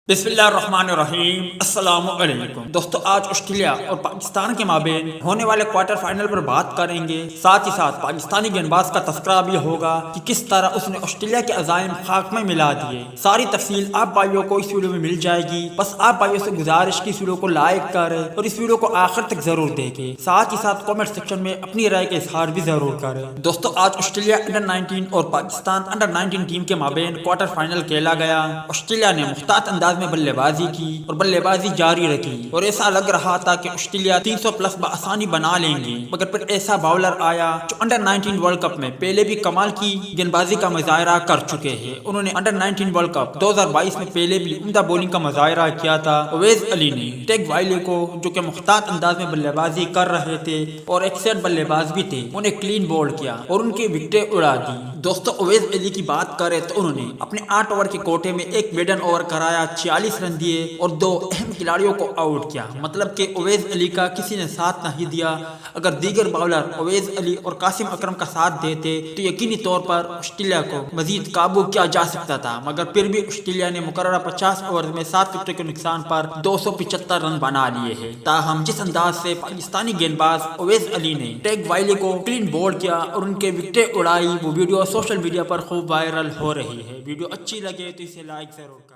बिस्मिल्लाहिर्रहमानिर्रहीम। अस्सलाम वालेकुम दोस्तों, आज ऑस्ट्रेलिया और पाकिस्तान के माबेन होने वाले क्वार्टर फाइनल पर बात करेंगे। साथ ही साथ पाकिस्तानी गेंदबाज का तस्करा भी होगा कि किस तरह उसने ऑस्ट्रेलिया के अज़ाइम खाक में मिला दिए। सारी तफसील आप भाइयों को इस वीडियो में मिल जाएगी। बस आप भाइयों से गुजारिश की इस वीडियो को लाइक करें और इस वीडियो को आखिर तक जरूर देखें। साथ ही साथ कॉमेंट सेक्शन में अपनी राय का इजहार भी जरूर करें। दोस्तों, आज ऑस्ट्रेलिया अंडर 19 और पाकिस्तान अंडर 19 टीम के माबेन क्वार्टर फाइनल खेला गया। ऑस्ट्रेलिया ने मुख्तात अंदाज में बल्लेबाजी की और बल्लेबाजी जारी रखी और ऐसा लग रहा था कि ऑस्ट्रेलिया 300 प्लस आसानी बना लेंगे, मगर फिर ऐसा बाउलर आया जो अंडर 19 वर्ल्ड कप में पहले भी कमाल की गेंदबाजी का मुजाहरा कर चुके हैं। उन्होंने अंडर 19 वर्ल्ड कप 2022 में पहले भी उम्दा बॉलिंग का मुजाहरा किया था। अवेज अली ने टेक वाइले को, जो कि मुख्तात अंदाज में बल्लेबाजी कर रहे थे और एक्सेट बल्लेबाज भी थे, उन्हें क्लीन बोल्ड किया और उनकी विकेटें उड़ा दी। दोस्तों, अवेज अली की बात करें तो उन्होंने अपने 8 ओवर के कोटे में एक मेडन ओवर कराया, 46 रन दिए और 2 अहम खिलाड़ियों को आउट किया। मतलब कि अवेज अली का किसी ने साथ नहीं दिया। अगर दीगर बाउलर अवेज अली और कासिम अकरम का साथ देते तो यकीनी तौर पर ऑस्ट्रेलिया को मजीद काबू किया जा सकता था, मगर फिर भी ऑस्ट्रेलिया ने मुकर्रर 50 ओवर में 7 विकेटों के नुकसान पर 275 रन बना लिए हैं। ताहम जिस अंदाज से पाकिस्तानी गेंदबाज अवेज अली ने टेक वाइले को क्लीन बोल्ड किया और उनके विकेटें उड़ाई, वो वीडियो सोशल मीडिया पर खूब वायरल हो रही है। वीडियो अच्छी लगे तो इसे लाइक जरूर करें।